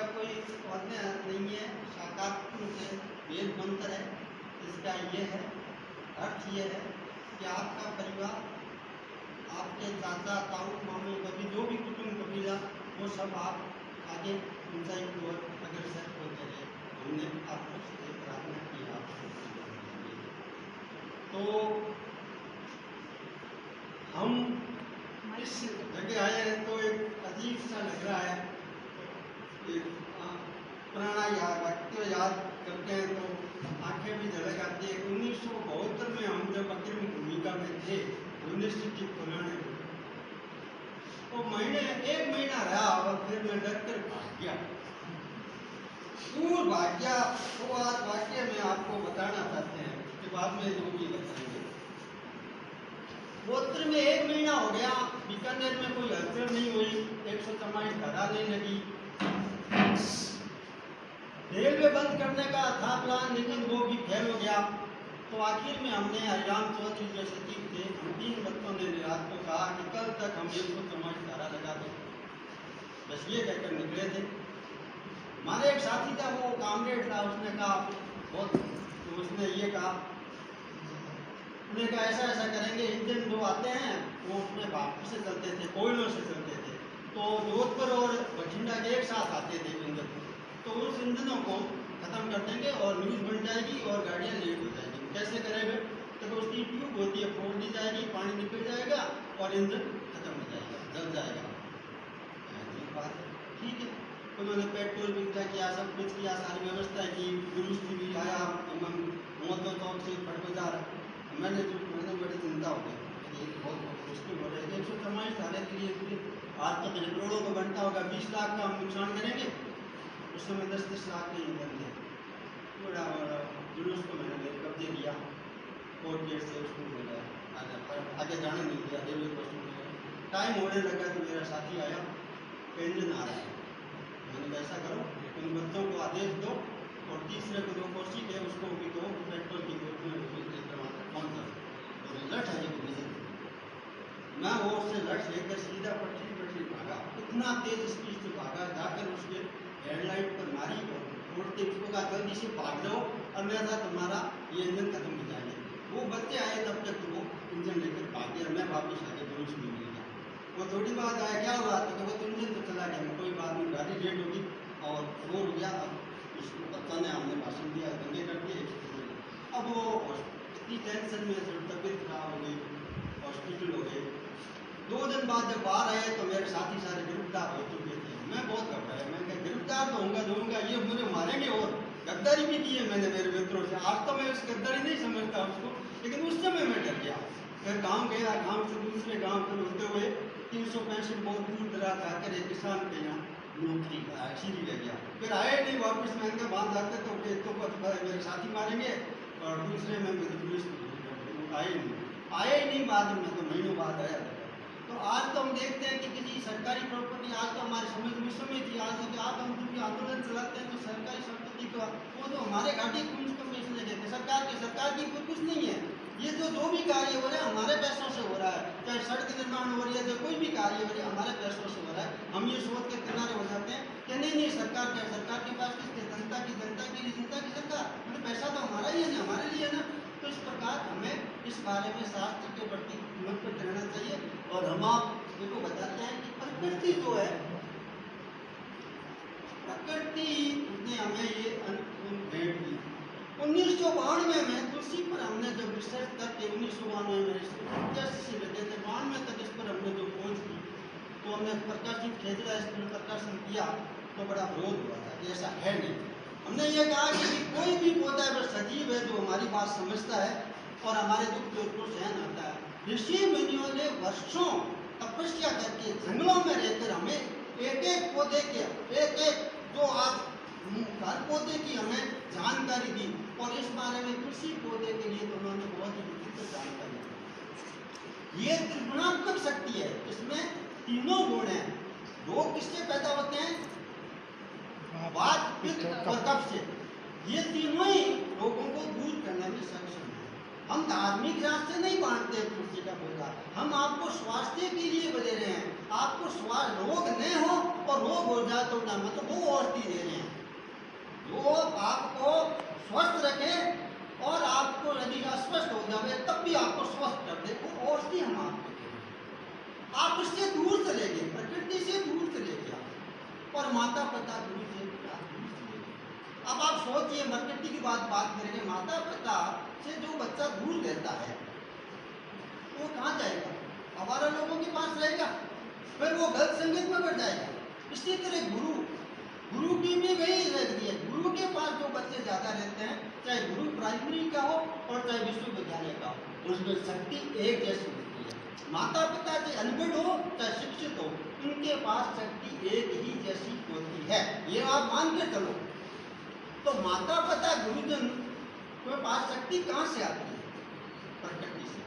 कोई अन्य नहीं है, शाकात्मक है, वेद मंत्र है। इसका ये है, अर्थ ये है कि आपका परिवार, आपके चाचा ताऊ मामू कभी जो भी कुटुंब कबीला, वो सब आप आगे ऊंचाई की ओर अग्रसर होते रहे। हमने आपसे प्रार्थना की आपको। तो हम इस जगह आए हैं तो एक अजीब सा लग रहा है। पुराना वाक्य याद करते हैं तो आंखें भी झलक आती है। 1972 में हम जब अग्रिम भूमिका में थे, 19 की पुराने, तो एक महीना रहा और फिर मैं डर कर भाग गया, दूर भाग गया। तो आज वाक्य में आपको बताना चाहते हैं, उसके बाद में जो भी बताएंगे। गोत्र में 1 महीना हो गया, बीकानेर में कोई हलचल नहीं हुई, 144 धारा नहीं लगी, रेलवे बंद करने का था प्लान, लेकिन वो भी फेल हो गया। तो आखिर में हमने हरिराम चौधरी जो सचिव थे, हम 3 बच्चों ने रात को कहा कि कल तक हम 144 धारा लगा दें, बस ये कहकर निकले थे। हमारे एक साथी था, वो कामरेड था, उसने कहा बहुत, तो उसने ये कहा, उन्होंने कहा ऐसा करेंगे, इंजन जो आते हैं वो उसमें भाप से चलते थे, कोयलों से चलते थे, तो जोधपुर और बठिंडा के एक साथ आते थे इंजन, तो उस इंजनों को खत्म कर देंगे और न्यूज़ बन जाएगी और गाड़ियाँ लेट हो जाएगी। कैसे करेंगे? तो उसकी ट्यूब होती है, फोड़ दी जाएगी, पानी निकल जाएगा और इंजन खत्म हो जाएगा, जल जाएगा। बात है, ठीक है। उन्होंने पेट्रोल भी किया, सब कुछ किया, सारी व्यवस्था की, दुरुस्त भी आया, मोहल्ला चौक से बाजार, मैंने बड़ी चिंता हो गई, बहुत मुश्किल हो रहा है। 144 धारे के लिए आज तो मेरे करोड़ों का बनता होगा, 20 लाख का हम नुकसान करेंगे, उस समय 10-10 लाख के इंजन थे। थोड़ा जुलूस को मैंने मेरे कब्जे लिया, कोर्ट गेट से उसको हो गया, आगे जाने नहीं दिया, रेलवे क्रॉसिंग हो गया। टाइम होने लगा तो मेरा साथी आया, इंजन आ रहा है, मैंने ऐसा करो, उन बच्चों को आदेश दो और तीसरे को जो कोशिश है उसको भी दो, पेट्रोल की बोतल में कौन सा लट है जो डीजल। मैं वो उससे लट लेकर सीधा पटरी भागा, इतना तेज स्पीड से भागा, जाकर उसके हेडलाइट पर मारी और उड़ते उसको कहा जल्दी से भाग जाओ, अन्यथा तुम्हारा ये इंजन खत्म हो जाएंगे। वो बच्चे आए तब तक वो इंजन लेकर भाग गया, मैं वापस आके जुलूस में मिल गया। वो थोड़ी बात आया, क्या हुआ? तो वो इंजन तो चला गया, कोई बात नहीं, गाड़ी लेट होगी और वो रुक गया। अब उसको बच्चा ने हमने भाषण दिया, दंगे कर दिए। अब वो इतनी टेंशन में तबीयत खराब हो गई, हॉस्पिटल हो गए। 2 दिन बाद जब बाहर आए तो मेरे साथी सारे गिरफ्तार हो चुके थे। मैं बहुत घबराया, मैं क्या गिरफ्तार तो होऊंगा, ये मुझे मारेंगे और गद्दारी भी की है मैंने मेरे मित्रों से। आज तो मैं उस गद्दारी नहीं समझता उसको, लेकिन उस समय मैं डर गया। फिर गाँव गया, गाँव से दूसरे गाँव पर होते हुए 365 बहुत दूर दराज आकर एक किसान के यहाँ नौकरी सीधी ले गया। फिर आए नहीं वापस, मैं बांध जाते तो खेतों को मेरे साथी मारेंगे और दूसरे में मेरी पुलिस आए नहीं, बाद में तो महीनों बाद आया। तो आज तो हम देखते हैं कि किसी सरकारी प्रॉपर्टी, आज तो हमारे समझ में समय थी, आज तो आप हम जो आंदोलन चलाते हैं तो सरकारी संपत्ति को वो तो हमारे घाटी कुछ कम इसलिए कहते हैं, सरकार की कुछ नहीं है। ये जो भी कार्य हो रहा है हमारे पैसों से हो रहा है, चाहे सड़क निर्माण हो रही है, जो कोई भी कार्य हो रहा है हमारे पैसों से हो रहा है। हम ये सोच के किनारे हो जाते हैं कि नहीं सरकार के पास किसके, जनता की सरकार, मतलब पैसा तो हमारा ही है ना, हमारे लिए है ना। तो इस प्रकार हमें इस बारे में शास्त्र के प्रति समर्पित रहना चाहिए। और हम आपको बताते हैं कि प्रकृति जो है, प्रकृति ने हमें ये भेंट दी। 1992 में तुलसी पर हमने जब रिसर्च करके 1992 में से लगे थे, 92 तक इस पर हमने जो खोज की, तो हमने प्रकाशित खेजड़ा इस पर प्रकाशन किया तो बड़ा विरोध हुआ था कि ऐसा है नहीं। हमने ये कहा कि कोई भी पौधा अगर सजीव है जो हमारी बात समझता है और हमारे दुख दुख को सहन आता है। ऋषि मुनियों ने वर्षों तपस्या करके जंगलों में रहकर हमें एक पौधे के एक जो आज हर पौधे की हमें जानकारी दी, और इस बारे में कृषि पौधे के लिए तो उन्होंने बहुत ही विचित्र जानकारी दी। ये त्रिगुणात्मक शक्ति है, इसमें तीनों गुण हैं। रोग किससे पैदा होते हैं? वात, पित्त और कफ से। ये तीनों ही रोगों को दूर करने में सक्षम है। हम धार्मिक रास्ते नहीं बांटते तुलसी का पौधा, हम आपको स्वास्थ्य के लिए बदे रहे हैं, आपको रोग न हो और रोग हो जाए तो ना मतलब वो औषधि दे रहे हैं जो आपको स्वस्थ रखे, और आपको यदि अस्वस्थ हो जाए तब भी आपको स्वस्थ कर दे, वो औषधि हम आपको दे रहे हैं। आप इससे दूर चले गए, प्रकृति से दूर चले गए और माता पिता दूर से दूर चले गए। अब आप सोचिए, प्रकृति की बात करेंगे, माता पिता से जो बच्चा दूर रहता है वो कहाँ जाएगा? हमारे लोगों के पास रहेगा, फिर वो गलत संगत में बढ़ जाएगा। इसी तरह गुरु की भी वही रहती है। गुरु के पास जो बच्चे ज़्यादा रहते हैं, चाहे गुरु प्राइमरी का हो और चाहे विश्वविद्यालय का हो, उसमें शक्ति एक जैसी होती है। माता पिता चाहे अनपढ़ हो चाहे शिक्षित हो, उनके पास शक्ति एक ही जैसी होती है, ये आप मान के चलो। तो माता पिता गुरुजन के पास शक्ति कहाँ से आती है? प्रकृति से।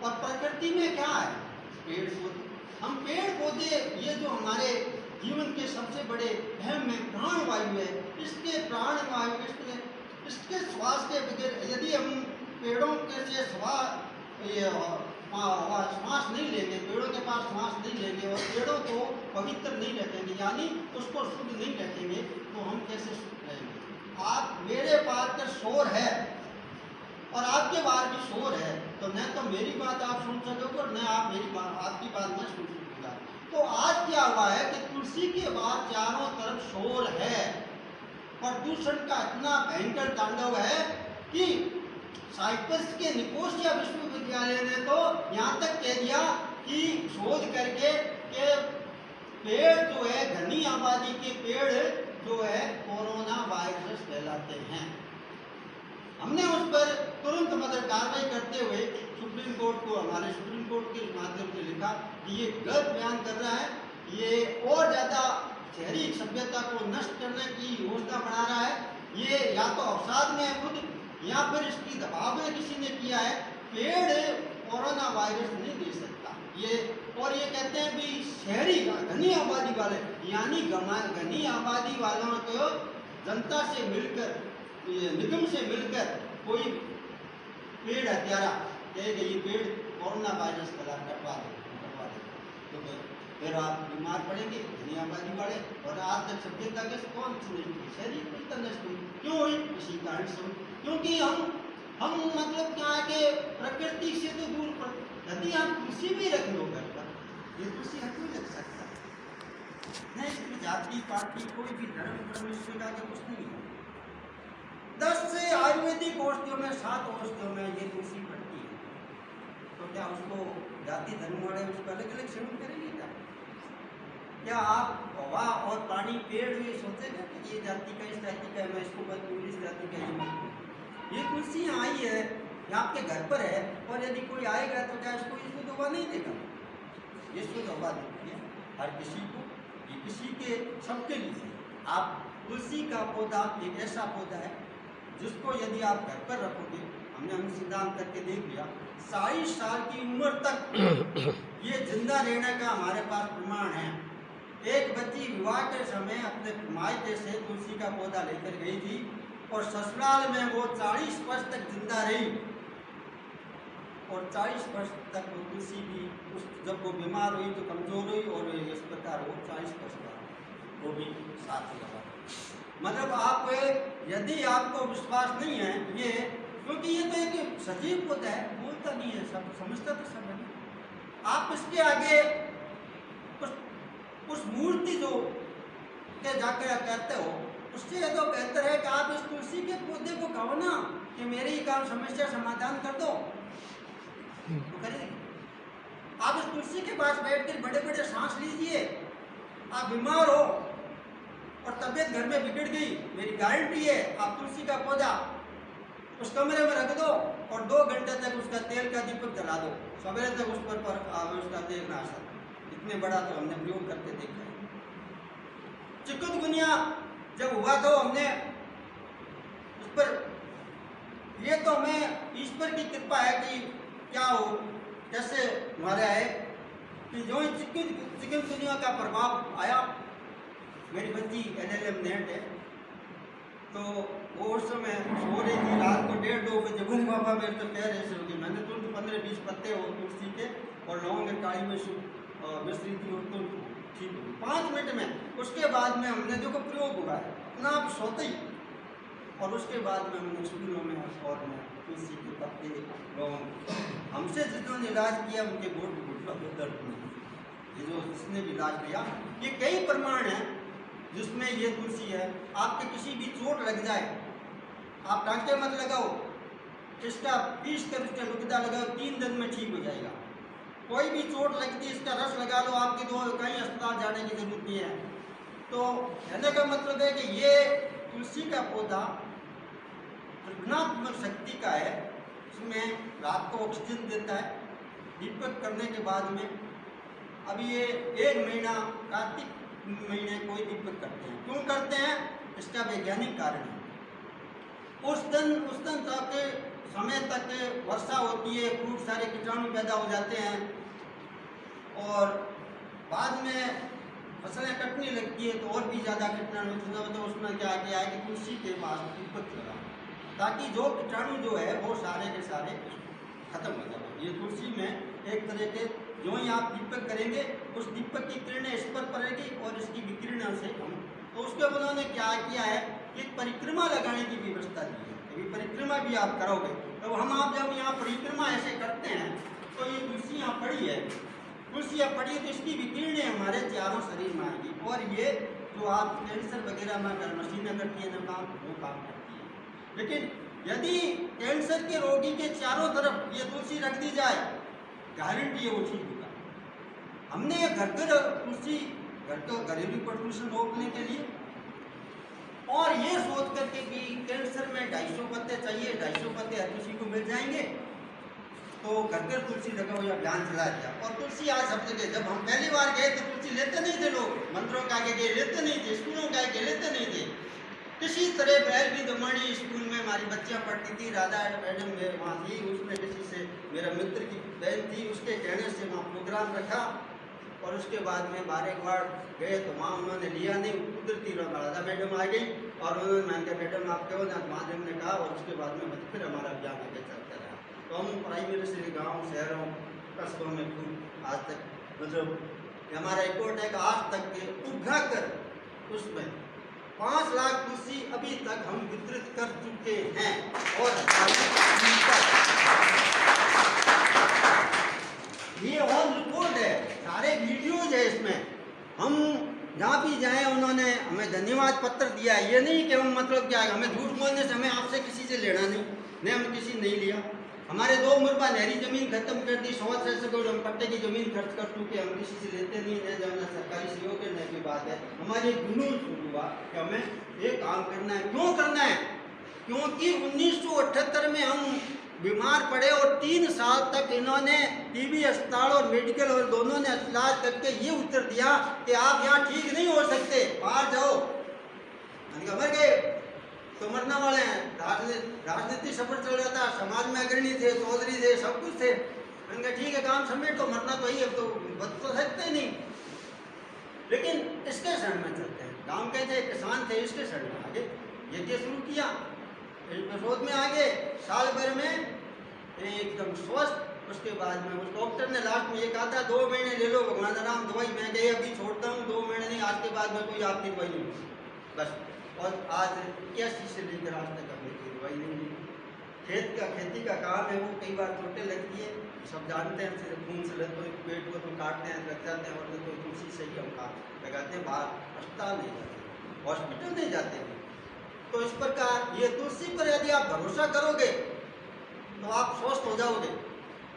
और प्रकृति में क्या है? पेड़ पौधे। हम पेड़ पौधे, ये जो हमारे जीवन के सबसे बड़े अहम में प्राण वायु है, इसके प्राण वायु, इसके श्वास के बगैर यदि हम पेड़ों के से श्वास नहीं लेंगे, पेड़ों के पास श्वास नहीं लेंगे और पेड़ों को पवित्र नहीं रखेंगे, यानी उसको शुद्ध नहीं रखेंगे, तो हम कैसे शुद्ध रहेंगे? आप मेरे पास का शोर है और आपके बाहर भी शोर है, तो न तो मेरी बात आप सुन सकोगे और न आप मेरी बात, आपकी बात मैं सुन सकूंगा। तो आज क्या हुआ है कि तुलसी के बाद चारों तरफ शोर है, प्रदूषण का इतना भयंकर तांडव है कि साइप्रस के निकोसिया विश्वविद्यालय ने तो यहाँ तक कह दिया कि शोध करके कि पेड़ जो है, घनी आबादी के पेड़ जो है कोरोना वायरस फैलाते हैं। हमने उस पर तुरंत मतलब कार्रवाई करते हुए सुप्रीम कोर्ट को, हमारे सुप्रीम कोर्ट के माध्यम से लिखा कि ये गलत बयान कर रहा है, ये और ज़्यादा शहरी सभ्यता को नष्ट करने की योजना बना रहा है, ये या तो अवसाद में है खुद, या फिर इसकी दबाव में किसी ने किया है। पेड़ कोरोना वायरस नहीं दे सकता ये, और ये कहते हैं भी शहरी घनी आबादी वाले, यानी घनी आबादी वालों को जनता से मिलकर, निगम से मिलकर कोई पेड़ हत्यारा कहेगा ये पेड़ कोरोना वायरस करवा दे, तो फिर आप बीमार पड़ेंगे, घनी आबादी वाले। और आज तक सभ्यता के कौन सी नष्ट हुई? शहरी नष्ट हुई। क्यों हुई? इसी कारण से, क्योंकि हम मतलब क्या है कि प्रकृति से तो दूर पर, यदि आप कृषि भी रख लो घर पर, ये कृषि हट नहीं लग सकता नहीं, इसमें जाति पार्टी कोई भी धर्म परमेश्वर का कुछ नहीं है। 10 से आयुर्वेदिक औषधियों में 7 औषधियों में ये तुलसी पड़ती है, तो क्या उसको जाति धर्म वाले उसको अलग अलग सेवन करेंगे क्या? आप हवा और पानी पेड़ ये सोचेगा कि ये जाति का इस जाति का है, मैं इसको बदलूँ, इस जाति का ये तुलसी आई है, ये आपके घर पर है, और यदि कोई आएगा तो क्या इसको ये शुद्ध हवा नहीं देगा? ये शुद्ध हवा देती है हर किसी को, ये किसी के सबके लिए। आप तुलसी का पौधा एक ऐसा पौधा है जिसको यदि आप घर पर रखोगे, हमने अनुसंधान करके देख लिया, 40 साल की उम्र तक ये जिंदा रहने का हमारे पास प्रमाण है। एक बच्ची विवाह के समय अपने मायके से तुलसी का पौधा लेकर गई थी और ससुराल में वो 40 वर्ष तक जिंदा रही, और 40 वर्ष तक वो तुलसी भी जब वो बीमार हुई तो कमजोर हुई, और इस प्रकार वो 40 वर्ष बाद वो भी साथ लगा। मतलब आप यदि आपको विश्वास नहीं है ये, क्योंकि ये तो एक सजीव पौधा है, बोलता नहीं है, सब समझता तो सब है। आप इसके आगे उस मूर्ति जो के जाकर करते हो, उससे ये तो बेहतर है कि आप इस तुलसी के पौधे को कहो ना कि मेरी काम समस्या समाधान कर दो, तो करेंगे। आप इस तुलसी के पास बैठकर बड़े बड़े सांस लीजिए, आप बीमार हो और तबीयत घर में बिगड़ गई, मेरी गारंटी है आप तुलसी का पौधा उस कमरे में रख दो और 2 घंटे तक उसका तेल का दीपक जला दो, सवेरे तक उस पर उसका तेल ना असर। इतने बड़ा तो हमने प्रयोग करके देखा है। चिकुनगुनिया जब हुआ तो हमने उस पर, ये तो हमें ईश्वर की कृपा है कि क्या हो, जैसे हमारे आए कि जो चिकुनगुनिया का प्रभाव आया, मेरी बच्ची LLM नेट है, तो वो उस समय सो रही थी, रात को 1:30-2 बजे, बोले बाबा मेरे तो पैर ऐसे हो गए। मैंने तुरंत 15-20 पत्ते हो तुलसी के और लौंग काली में मिश्री थी और तुरंत ठीक होगी 5 मिनट में। उसके बाद में हमने देखो प्रयोग हुआ है ना, आप सोते ही, और उसके बाद में हमने स्कूलों में और में तुलसी के पत्ते लौंग, हमसे जिन्होंने इलाज किया उनके घुटनों में दर्द नहीं, ये जो जिसने भी इलाज किया, ये कई प्रमाण हैं जिसमें ये तुलसी है। आपके किसी भी चोट लग जाए, आप टाँके मत लगाओ, इसका 20 का रुपया लगाओ, 3 दिन में ठीक हो जाएगा। कोई भी चोट लगती है, इसका रस लगा लो, आपकी दो कहीं अस्पताल जाने की जरूरत नहीं है। तो कहने का मतलब है कि ये तुलसी का पौधा ऋणात्मक शक्ति का है, इसमें रात को ऑक्सीजन देता है। दीपक करने के बाद में अभी ये 1 महीना कार्तिक महीने कोई दीपक करते हैं। क्यों करते हैं? इसका वैज्ञानिक कारण है। उस दिन तक समय तक वर्षा होती है, खूब सारे कीटाणु पैदा हो जाते हैं, और बाद में फसलें कटने लगती है तो और भी ज़्यादा कीटाणु, तो उसमें क्या किया है कि तुलसी के पास दीपक लगा, ताकि जो कीटाणु जो है वो सारे के सारे खत्म हो जाए। ये तुलसी में एक तरह के जो ही आप दीपक करेंगे, उस दीपक की किरणें इस पर पड़ेगी और इसकी विकिरणों से हम, तो उसके उन्होंने क्या किया है, एक परिक्रमा लगाने की व्यवस्था दी है। अभी परिक्रमा भी आप करोगे तो आप जब यहाँ परिक्रमा ऐसे करते हैं तो ये तुलसी यहाँ पड़ी है, तुलसी यहाँ पड़ी है, तो इसकी विकिरणें हमारे चारों शरीर में आएगी, और ये जो आप कैंसर वगैरह में अगर मशीनें करती है ना काम, वो काम करती है। लेकिन यदि कैंसर के रोगी के चारों तरफ ये तुलसी रख दी जाए, गारंटी है वो ठीक होगा। हमने घर तुलसी, घर को घरेलू प्रदूषण रोकने के लिए, और ये सोच करके कि कैंसर में 250 पत्ते चाहिए, 250 पत्ते हर किसी को मिल जाएंगे, तो घर तुलसी लगाओ या अभियान चला दिया। और तुलसी आज सब जगह, जब हम पहली बार गए तो तुलसी लेते नहीं थे लोग, मंदिरों का आगे लेते नहीं थे, स्कूलों का आगे लेते नहीं थे। किसी तरह बैल भी दमानी स्कूल में हमारी बच्चियाँ पढ़ती थी, राधा मैडम वहाँ थी, उसने किसी से, मेरा मित्र की बहन थी, उसके कहने से वहाँ प्रोग्राम रखा, और उसके बाद में बारेकवाड़ गए तो वहाँ उन्होंने लिया नहीं, कुदरती राधा मैडम आ गई, और उन्होंने मैंने कहा मैडम आप क्यों ना, महादेव ने कहा, और उसके बाद में फिर हमारा अभियान आगे चलता रहा। तो हम प्राइमरी से गाँव शहरों कस्बों में खूब आज तक, मतलब हमारा रिपोर्ट है कि आज तक के उठा कर उसमें 5 लाख तुलसी अभी तक हम वितरित कर चुके हैं। और ये ऑन रिकॉर्ड है, सारे वीडियोज है इसमें, हम जहाँ भी जाएं उन्होंने हमें धन्यवाद पत्र दिया है। ये नहीं कि हम मतलब क्या है, हमें झूठ बोलने से हमें आपसे किसी से लेना नहीं, हम किसी नहीं लिया। हमारे 2 मुरबा नहरी जमीन खत्म कर दी, 100 करोड़ हम पट्टे की जमीन खर्च कर चुके, हम किसी से लेते नहीं है, जब ना सरकारी सहयोग करने की बात है। हमारे जुनून शुरू हुआ कि हमें ये काम करना है। क्यों करना है? क्योंकि 1978 में हम बीमार पड़े, और 3 साल तक इन्होंने टीबी अस्पताल और मेडिकल और दोनों ने इलाज करके ये उत्तर दिया कि आप यहाँ ठीक नहीं हो सकते, बाहर जाओ। मर गए तो मरने वाले हैं, राजनीति सफर चल रहा था, समाज में अग्रणी थे, चौधरी थे, सब कुछ थे। मैंने कहा ठीक है काम समेटो, मरना तो ही, अब तो बच तो सकते नहीं। लेकिन इसके शरण में चलते हैं, गाँव के थे, किसान थे, इसके शरण में आगे यज्ञ शुरू किया, शोध में आगे, साल भर में एकदम स्वस्थ। उसके बाद में उस डॉक्टर ने लास्ट में ये कहा था 2 महीने ले लो भगवान राम दवाई, मैं गई अभी छोड़ता हूँ, 2 महीने नहीं, आज के बाद में कोई आपकी दवाई नहीं बस। और आज 81 से लेकर आज तक हमने कोई दवाई नहीं ली। खेती का काम है, वो कई बार चोटें लगती है, सब जानते हैं, सिर्फ खून से लगते हैं, पेट को तो काटते हैं, रख जाते हैं, और तो तुलसी से ही हम काम लगाते हैं, बाहर अस्पताल नहीं जाते, हॉस्पिटल नहीं जाते हैं। तो इस प्रकार ये तुलसी पर यदि आप भरोसा करोगे तो आप स्वस्थ हो जाओगे,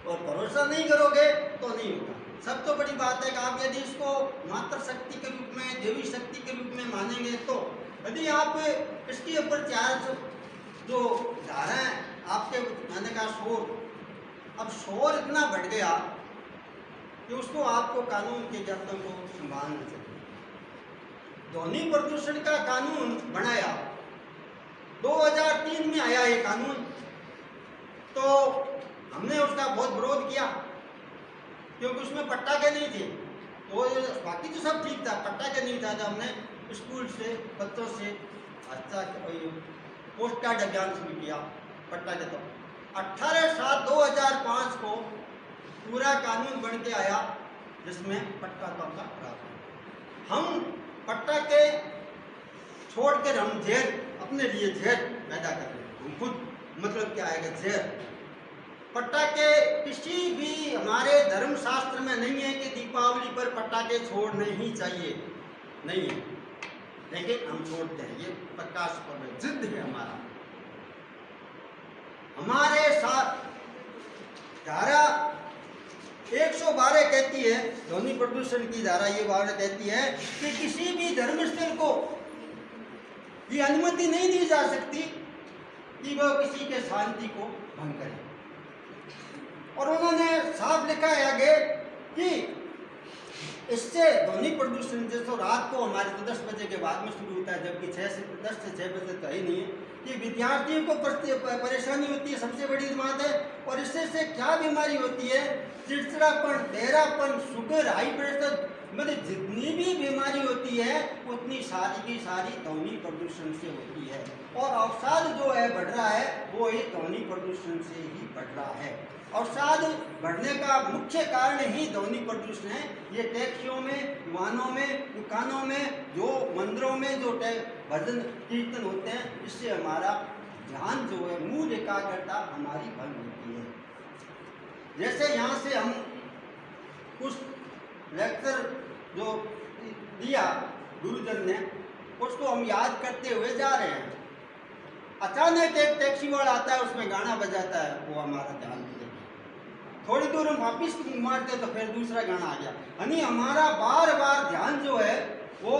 और भरोसा नहीं करोगे तो नहीं होगा। सब तो बड़ी बात है कि आप यदि इसको मात्र शक्ति के रूप में, देवी शक्ति के रूप में मानेंगे, तो यदि आप इसके ऊपर चार्ज जो धारा है आपके, मैंने कहा शोर, अब शोर इतना बढ़ गया कि उसको आपको कानून के जब्तों को संभालना चाहिए। ध्वनि प्रदूषण का कानून बनाया, 2003 में आया ये कानून, तो हमने उसका बहुत विरोध किया, क्योंकि उसमें पटाखे नहीं थे, तो बाकी तो सब ठीक था, पटाखे नहीं था। तो हमने स्कूल से बच्चों से अच्छा पोस्ट कार्ड अभियान शुरू किया पटाखे। तो 18/7/2005 को पूरा कानून बन के आया, जिसमें पटाखों का प्रावधान। हम पट्टा के छोड़कर हम जहर अपने लिए जहर पैदा कर रहे हैं। हम खुद मतलब क्या आएगा जहर। पट्टा के किसी भी हमारे धर्म शास्त्र में नहीं है कि दीपावली पर पटाखे छोड़ने ही चाहिए, नहीं है, लेकिन हम छोड़ते हैं। ये प्रकाश पर्व जिद है हमारा। हमारे साथ धारा 112 कहती है, ध्वनि प्रदूषण की धारा ये बात कहती है कि किसी भी धर्मस्थल को ये अनुमति नहीं दी जा सकती कि वह किसी के शांति को भंग करे। और उन्होंने साफ लिखा है आगे कि इससे ध्वनि प्रदूषण जैसे रात को हमारे तो 10 बजे के बाद में शुरू होता है, जबकि 10 से 6 बजे तो ही नहीं है। कि विद्यार्थियों को परेशानी होती है, सबसे बड़ी बात है। और इससे से क्या बीमारी होती है? चिड़चिड़ापन, बहरापन, शुगर, हाई प्रेशर, मतलब जितनी भी बीमारी होती है उतनी सारी की सारी ध्वनि प्रदूषण से होती है। और अवसाद जो है बढ़ रहा है वो ही ध्वनि प्रदूषण से ही बढ़ रहा है। अवसाद बढ़ने का मुख्य कारण ही ध्वनि प्रदूषण है। ये टैक्सियों में, वाहनों में, दुकानों में, जो मंदिरों में जो भजन कीर्तन होते हैं, इससे हमारा ध्यान जो है, मूल एकाग्रता हमारी भंग होती है। जैसे यहाँ से हम कुछ लेक्चर जो दिया गुरुजन ने, उसको हम याद करते हुए जा रहे हैं। अचानक एक टैक्सी वाला आता है, उसमें गाना बजाता है, वो हमारा ध्यान नहीं देता। थोड़ी दूर हम वापिस मारते तो फिर दूसरा गाना आ गया। यानी हमारा बार बार ध्यान जो है वो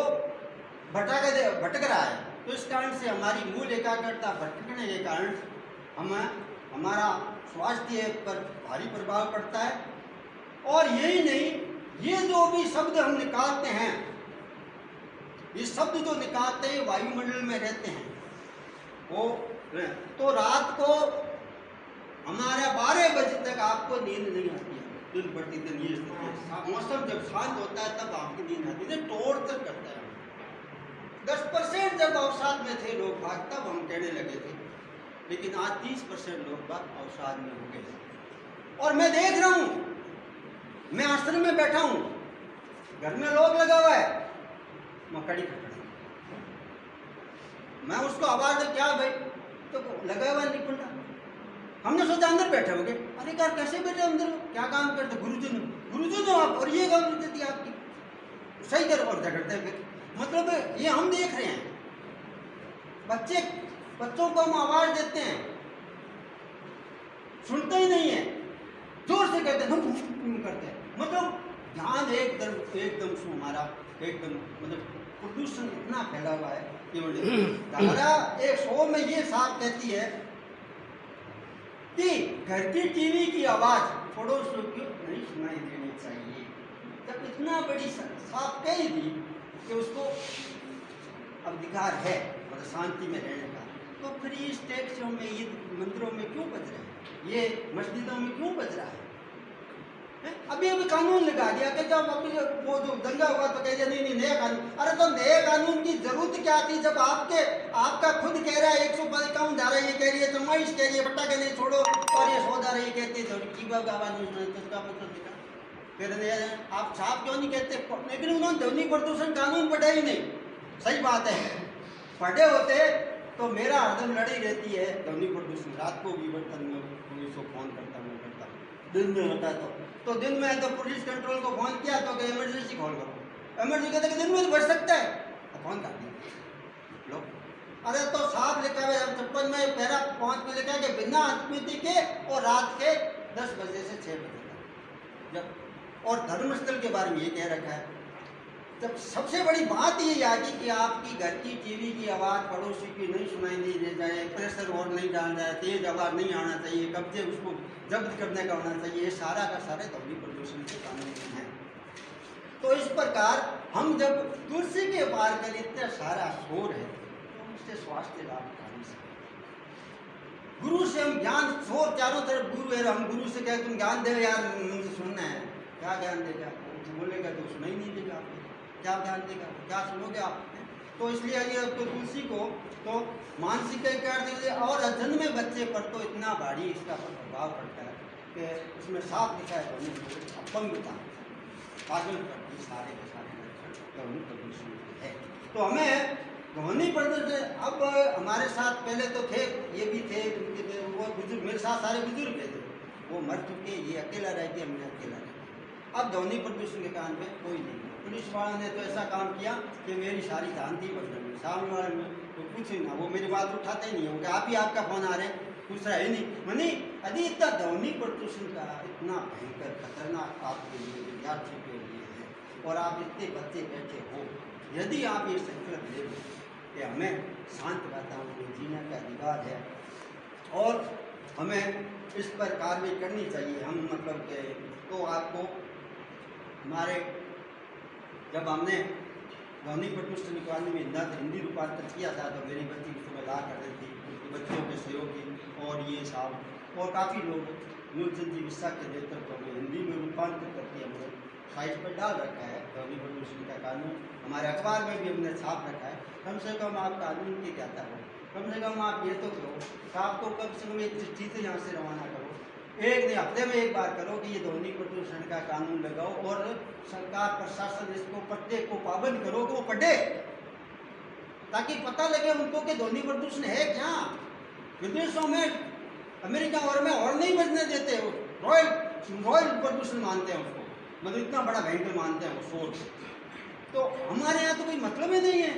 भटक रहा है। तो इस कारण से हमारी मूल एकाग्रता भटकने के कारण हमारा स्वास्थ्य पर भारी प्रभाव पड़ता है। और यही नहीं, ये जो भी शब्द हम निकालते हैं, ये शब्द जो निकालते हैं वायुमंडल में रहते हैं, वो तो रात को हमारा 12 बजे तक आपको नींद नहीं आती है। दिन प्रतिदिन ये स्थिति है। मौसम जब शांत होता है तब आपकी नींद आती है, टॉर्चर करता है। 10% जब अवसाद में थे लोग बाग, तब हम कहने लगे थे, लेकिन आज 30% लोग बाग अवसाद में हो गए। और मैं देख रहा हूँ, मैं आश्रम में बैठा हूँ, घर में लोग लगा हुआ है, मैं कड़ी खटखड़ा, मैं उसको आवाज दे, क्या भाई, तो लगा हुआ नहीं पंडा। हमने सोचा अंदर बैठे होंगे। अरे यार कैसे बैठे अंदर, क्या काम करते? गुरुजन हो आप, और ये काम करती थी आपकी, सही करो, और झगड़ते हैं फिर। मतलब ये हम देख रहे हैं, बच्चों को हम आवाज देते हैं, सुनते ही नहीं है, जोर से कहते हैं, हम करते हैं। मतलब ध्यान एकदम से हमारा एकदम मतलब प्रदूषण इतना फैला हुआ है। धारा 100 में ये साफ कहती है कि घर की टीवी की आवाज पड़ोसियों को नहीं सुनाई देनी चाहिए। जब इतना बड़ी साफ कही दी कि उसको अधिकार है मतलब शांति में रहने का, तो फिर इस टैक्सियों में, ये मंदिरों में क्यों बज रहे हैं, ये मस्जिदों में क्यों बज रहा है? अभी कानून लगा दिया कि जब अभी वो जो दंगा हुआ तो कह दिया नहीं नया कानून। अरे तो नए कानून की जरूरत क्या थी जब आपका खुद कह रहा है 151 धारा ये कह रही है, चमाइश कह रही है पट्टाखे नहीं छोड़ो, और ये 100 धारा ये कहती है फिर आप साहब क्यों नहीं कहते? लेकिन उन्होंने ध्वनि प्रदूषण कानून पढ़ा ही नहीं। सही बात है, पढ़े होते तो मेरा हरदम लड़ी रहती है ध्वनि प्रदूषण। रात को भी बर्तन में पुलिस को फोन करता हूँ, दिन में होता तो दिन में तो पुलिस कंट्रोल को फोन किया तो इमरजेंसी कॉल करो, इमरजेंसी कहते दिन में तो बढ़ सकता है, तो फोन कर दिया लो। अरे तो साफ लिखा है 56 में पैरा 5 में लिखा है कि बिना अनुमति के और रात के 10 बजे से 6 बजे तक। जब और धर्मस्थल के बारे में ये कह रखा है। जब सबसे बड़ी बात ये आ गई कि आपकी घर की टीवी की आवाज़ पड़ोसी की नहीं सुनाई नहीं दे जाए, प्रेशर और नहीं डाल जाए, तेज आवाज़ नहीं आना चाहिए, कब्जे उसको जब्त करने का होना चाहिए, ये सारा का सारे ध्वनि प्रदूषण के कानून हैं। तो इस प्रकार हम जब तुलसी के पार कर इतना सारा शोर है तो उससे स्वास्थ्य लाभ उठाने से, गुरु से हम ज्ञान, शोर चारों तरफ गुरु है, हम गुरु से कहे तुम ज्ञान दे यार, मुझे सुनना है, क्या ज्ञान देगा? बोलेगा तो सुना ही नहीं देगा, आपको क्या ज्ञान देगा, क्या सुनोगे आप? तो इसलिए ये तो तुलसी को तो मानसिक और जन्मे बच्चे पर तो इतना भारी इसका प्रभाव पड़ता है कि उसमें साफ लिखा है अपंगता, पागल करती सारे के सारे लक्षण ध्वनि प्रदूषण है। तो हमें ध्वनि प्रदूषण, अब हमारे साथ पहले तो थे, ये भी थे, वो बुजुर्ग मेरे साथ सारे बुजुर्ग थे, वो मर चुके, ये अकेला रह गया, मैं अकेला रह गया। अब ध्वनि प्रदूषण के कारण पे कोई नहीं। पुलिस वाला ने तो ऐसा काम किया कि मेरी सारी ध्यान थी बदल में, सामने वाले में तो कुछ ना, वो मेरी बात उठाते नहीं है, वो आप ही आपका फोन आ रहे हैं, कुछ रहा ही नहीं। मनी यदि इतना ध्वनि प्रदूषण का इतना भयंकर खतरनाक आपके लिए, विद्यार्थियों के लिए है, और आप इतने बच्चे बैठे हो, यदि आप ये संकल्प ले लो कि हमें शांत वातावरण में जीने का अधिकार है और हमें इस पर कार्रवाई करनी चाहिए, हम मतलब के, तो आपको हमारे जब हमने ध्वनि प्रदूषण निकालने में हिंदी रूपांतर किया था, तो मेरी बच्ची उसको ला कर रही थी, बच्चों के सहयोगी और ये साहब और काफ़ी लोग न्यूचंद जी विस्सा के नेतृत्व में हिंदी में रूपांतर करके हमने साइट पर डाल रखा है। ध्वनि प्रदूषण का कानून हमारे अखबार में भी हमने छाप रखा है। कम से कम आप कानून की कहता हो, कम से कम आप ये तो करो, आपको कम से कम एक चिट्ठी यहाँ से रवाना करो, एक दिन हफ्ते में एक बार करो कि ये ध्वनि प्रदूषण का कानून लगाओ, और सरकार प्रशासन इसको पढ़ने को पाबंद करो कि वो पढ़े, ताकि पता लगे उनको कि ध्वनि प्रदूषण है क्या। विदेशों में अमेरिका और में और नहीं बजने देते, रॉयल प्रदूषण मानते हैं उसको, मतलब इतना बड़ा भयंकर मानते हैं वो शोर। तो हमारे यहाँ तो कोई मतलब ही नहीं है,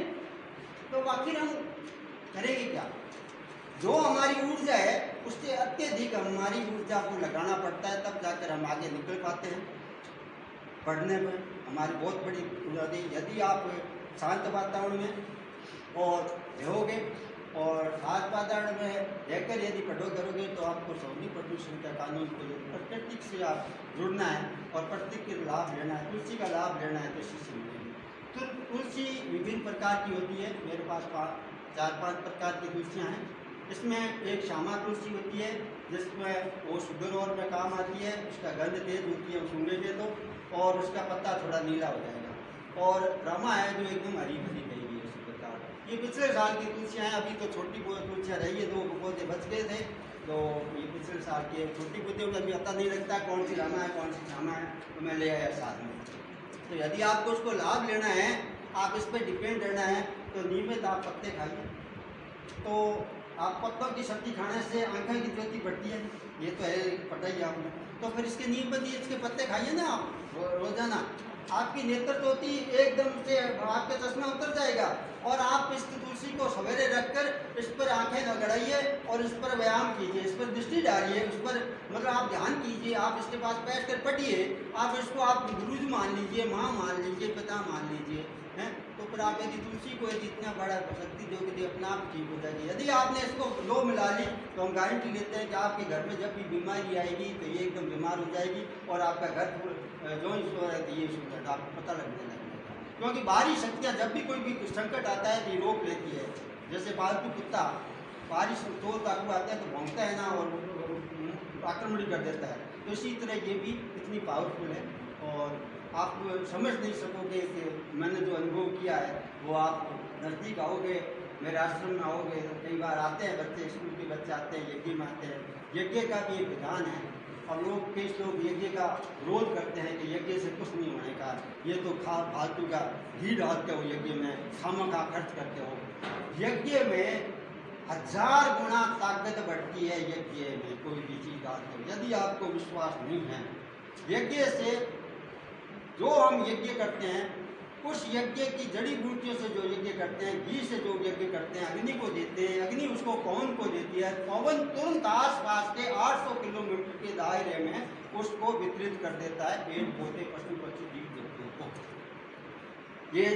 तो आखिर हम करेंगे क्या। जो हमारी ऊर्जा है उससे अत्यधिक हमारी ऊर्जा को लगाना पड़ता है, तब जाकर हम आगे निकल पाते हैं। पढ़ने में हमारी बहुत बड़ी ऊर्जा। यदि आप शांत वातावरण में और रहोगे और शांत वातावरण में रहकर यदि करोगे तो आपको ध्वनि प्रदूषण का कानून को प्रकृति से आप जुड़ना है और प्रकृति के लाभ लेना है, तुलसी का लाभ लेना है, तो इसी से मिलेगी। तो तुलसी विभिन्न प्रकार की होती है, मेरे पास 4-5 प्रकार की तुलसियाँ हैं। इसमें एक श्यामा तुलसी होती है जिसमें वो शुगर और में काम आती है, उसका गंध तेज होती है, वो सूंघेंगे तो, और उसका पत्ता थोड़ा नीला हो जाएगा। और रामा है जो एकदम हरी भरी गई है उसी प्रकार। ये पिछले साल की तुलसियाँ हैं, अभी तो छोटी तुलसियाँ रही है, 2 पौधे बच गए थे, तो ये पिछले साल की छोटी पौधे में अभी पता नहीं लगता कौन सी रामा है कौन सी श्यामा है, तो मैं ले आया साथ में। तो यदि आपको उसको लाभ लेना है, आप इस पर डिपेंड रहना है, तो नियमित आप पत्ते खाइए। तो आप पत्तों की सब्जी खाने से आंखें की ज्योति बढ़ती है, ये तो है, पता ही आपने। तो फिर इसके नियमित इसके पत्ते खाइए ना आप रोजाना, आपकी नेत्र ज्योति एकदम से आपके चश्मा उतर जाएगा। और आप इस तुलसी को सवेरे रखकर इस पर आंखें लगड़ाइए और इस पर व्यायाम कीजिए, इस पर दृष्टि डालिए, उस पर मतलब आप ध्यान कीजिए, आप इसके पास बैठ कर पढ़िए, आप इसको आप गुरुजी मान लीजिए, माँ मान लीजिए, पिता मान लीजिए, हैं। तो फिर आप यदि तुलसी को यदि इतना बड़ा शक्ति दोगे, अपने आप ठीक हो जाएगी। यदि आपने इसको लो मिला ली तो हम गारंटी लेते हैं कि आपके घर में जब भी बीमारी आएगी तो ये एकदम बीमार हो जाएगी और आपका घर जो ही सो रहे थे ये सो जाएगा, आपको पता लगने लगेगा। क्योंकि बाहरी शक्तियाँ जब भी कोई भी संकट आता है तो ये रोक लेती है। जैसे पालतू कुत्ता बारिश तोड़ ताकू आता है तो भौंकता है ना और आक्रमण कर देता है, तो इसी तरह ये भी इतनी पावरफुल है। और आप समझ नहीं सकोगे कि मैंने जो अनुभव किया है वो। आप नज़दीक आओगे, मेरे आश्रम में आओगे, तो कई बार आते हैं बच्चे, स्कूल के बच्चे आते हैं, यज्ञ में आते हैं। यज्ञ का भी एक विधान है, और कई लोग यज्ञ का विरोध करते हैं कि यज्ञ से कुछ नहीं होने का, ये तो फालतू का घी डालते हो यज्ञ में, खामखा खर्च करते हो। यज्ञ में 1000 गुना ताकत बढ़ती है, यज्ञ में कोई भी चीज़ डालते हो। यदि आपको विश्वास नहीं है, यज्ञ से जो हम यज्ञ करते हैं, उस यज्ञ की जड़ी बूटियों से जो यज्ञ करते हैं, घी से जो यज्ञ करते हैं, अग्नि को देते हैं, अग्नि उसको पवन को देती है, पवन तुरंत आसपास के 800 किलोमीटर के दायरे में उसको वितरित कर देता है पेड़ पौधे पशु पक्षी जीव जंतुओं को। ये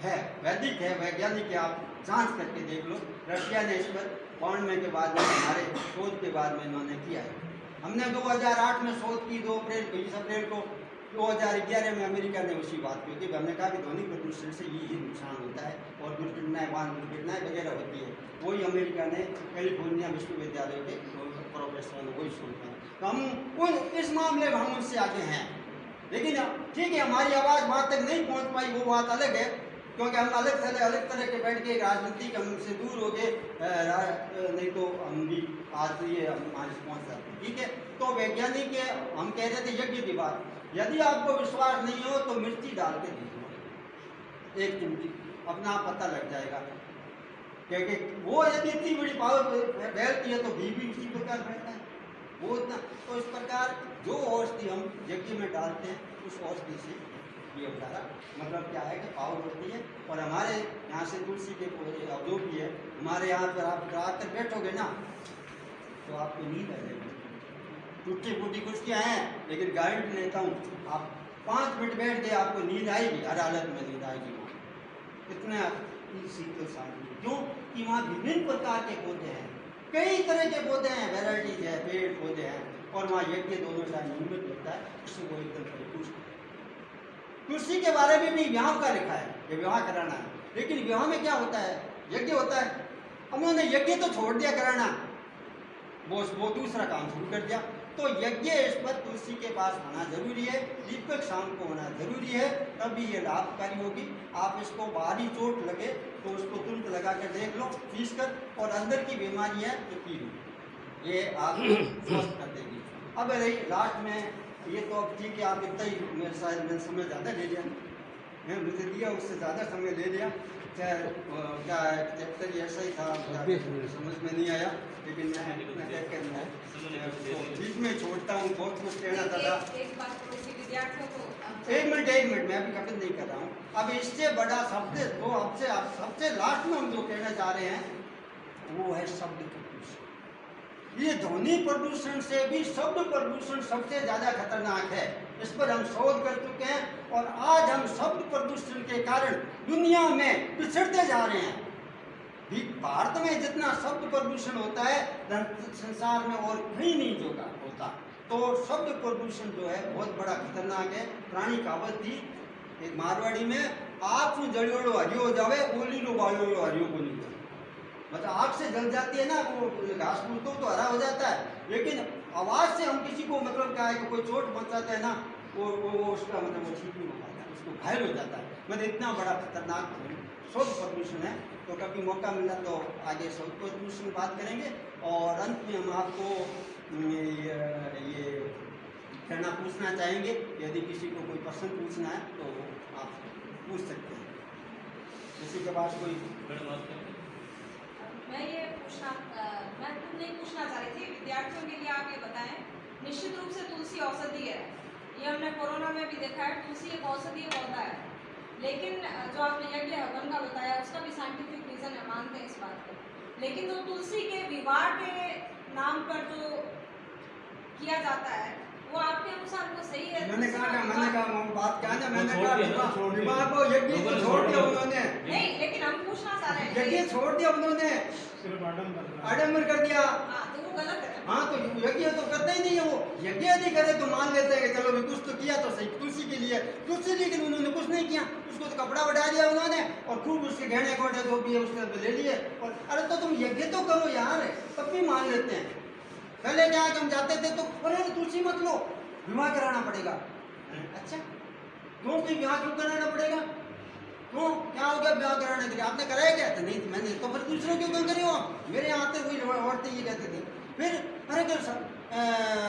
है वैदिक है, वैज्ञानिक है, आप जांच करके देख लो। रशिया ने इस पर 92 के बाद में, हमारे शोध के बाद में इन्होंने किया है। हमने 2008 में शोध की, 20 अप्रैल को 2011 में अमेरिका ने उसी बात की कि हमने कहा कि ध्वनि प्रदूषण से ये नुकसान होता है और दुर्घटनाएं, वाहन दुर्घटनाएं वगैरह होती है। वही अमेरिका ने कैलिफोर्निया विश्वविद्यालय के प्रोफेसर ने वही सुनते हैं। तो हम इस मामले में हम उनसे आगे हैं, लेकिन ठीक है हमारी आवाज़ वहाँ तक नहीं पहुँच पाई, वो बात अलग है, क्योंकि हम अलग तरह के बैठ के राजनीति हमसे दूर हो गए, नहीं तो हम भी आज ये हमारे पहुँच जाते हैं। ठीक है, तो वैज्ञानिक हम कह रहे थे यज्ञ की बात। यदि आपको विश्वास नहीं हो तो मिर्ची डाल के देखो, एक चिमटी, अपना आप पता लग जाएगा। क्योंकि वो यदि इतनी बड़ी पावर फैलती है तो घी भी उसी प्रकार फैलता है, वो इतना। तो इस प्रकार जो औषधि हम यज्ञ में डालते हैं उस औषधि से ये सारा मतलब क्या है कि पावर होती है। और हमारे यहाँ से तुलसी के जो भी है, हमारे यहाँ पर आप रात तक बैठोगे ना तो आपको नींद आ जाएगी। टूटी फूटी कुर्सियाँ हैं, लेकिन गारंटी लेता हूँ आप 5 मिनट बैठ गए आपको नींद आएगी, हर हालत में नींद आएगी वहाँ। इतना शीतल शांति, क्यों कि वहाँ विभिन्न प्रकार के पौधे हैं, कई तरह के पौधे हैं, वैरायटीज है, पेड़ पौधे हैं, और वहाँ यज्ञ दोनों टाइम नियमित होता है, उससे वो एकदम परिपुष्ट है। तुलसी के बारे में भी विवाह का लिखा है, ये विवाह कराना है, लेकिन विवाह में क्या होता है, यज्ञ होता है। उन्होंने यज्ञ तो छोड़ दिया कराना, वो दूसरा काम शुरू कर दिया। तो यज्ञ इस पर तुलसी के पास होना जरूरी है, दीपक शाम को होना जरूरी है, तभी ये लाभकारी होगी। आप इसको बाहरी चोट लगे तो उसको तुरंत लगा कर देख लो, पीस कर, और अंदर की बीमारी है तो पी लो, ये आप स्वस्थ कर देगी। अब रही लास्ट में, ये तो अब ठीक है, आप इतना ही मेरे शायद मैंने समय ज़्यादा ले लिया, मैं मुझे दिया उससे ज़्यादा समय ले लिया, चाहे क्या है चैप्टर ऐसा ही था, समझ में नहीं आया, लेकिन मैं बीच में छोड़ता हूँ, बहुत कुछ कहना था। एक मिनट मैं अभी कभी नहीं कर रहा हूँ। अब इससे बड़ा शब्द तो सबसे लास्ट में हम जो कहना चाह रहे हैं वो है शब्द प्रदूषण। ये ध्वनि प्रदूषण से भी शब्द प्रदूषण सबसे ज्यादा खतरनाक है। इस पर हम शोध कर चुके हैं, और आज हम शब्द प्रदूषण के कारण दुनिया में पिछड़ते जा रहे हैं। भारत में जितना शब्द प्रदूषण होता है संसार में और कहीं नहीं होता। तो शब्द प्रदूषण जो है बहुत बड़ा खतरनाक है। पुरानी कहावत थी एक मारवाड़ी में, आग में जलियोड़ो हरियो हो जावे, ओली लो बालियोड़ो हरियो को नहीं जाए। मतलब आग से जल जाती है ना, वो घास फूस तो हरा हो जाता है, लेकिन आवाज़ से हम किसी को मतलब क्या है कि कोई चोट पहुँचाते हैं ना, वो उसका मतलब वो ठीक नहीं हो पाता, उसको घायल हो जाता है। मतलब इतना बड़ा खतरनाक शब्द प्रदूषण है। तो कभी मौका मिला तो आगे शब्द प्रदूषण बात करेंगे। और अंत में हम आपको ये कहना पूछना चाहेंगे, यदि किसी को कोई प्रश्न पूछना है तो आप पूछ सकते हैं। किसी के पास कोई? मैं ये पूछना मैं खुद नहीं पूछना चाह रही थी, विद्यार्थियों के लिए आप ये बताएं, निश्चित रूप से तुलसी औषधि है, ये हमने कोरोना में भी देखा है, तुलसी एक औषधीय पौधा है, लेकिन जो आपने यज्ञ हवन का बताया उसका भी साइंटिफिक रीजन है, मानते हैं इस बात को, लेकिन जो तुलसी के विवाह के नाम पर जो किया जाता है वो आपके अनुसार वो सही है? मैंने कहा बात क्या है, मैंने कहा विवाह को यज्ञ को छोड़ दिया उन्होंने। नहीं, लेकिन हम पूछना चाह रहे हैं, यज्ञ छोड़ दिया उन्होंने, आडम्बर कर दिया। तो वो गलत है। हाँ, तो यज्ञ तो करते ही नहीं है वो। यज्ञ यदि करे तो मान लेते हैं कि चलो भी कुछ तो किया तो सही तुलसी के लिए, तुलसी, लेकिन उन्होंने कुछ नहीं किया, उसको तो कपड़ा बढ़ा दिया उन्होंने और खूब उसके गहने कोटे जो भी है उसके ले लिए। और अरे तो तुम यज्ञ तो करो यार, तब भी मान लेते हैं। पहले क्या है कि हम जाते थे तो अरे तुलसी मत लो, विवाह कराना पड़ेगा। अच्छा, क्यों भी विवाह क्यों कराना पड़ेगा? क्यों, क्या हो गया विवाह कराने के लिए? आपने कराया क्या? तो नहीं, मैंने तो फिर दूसरों क्यों कर रहे हो आप? मेरे यहाँ आते हुए औरतें ये कहती थी। फिर अरे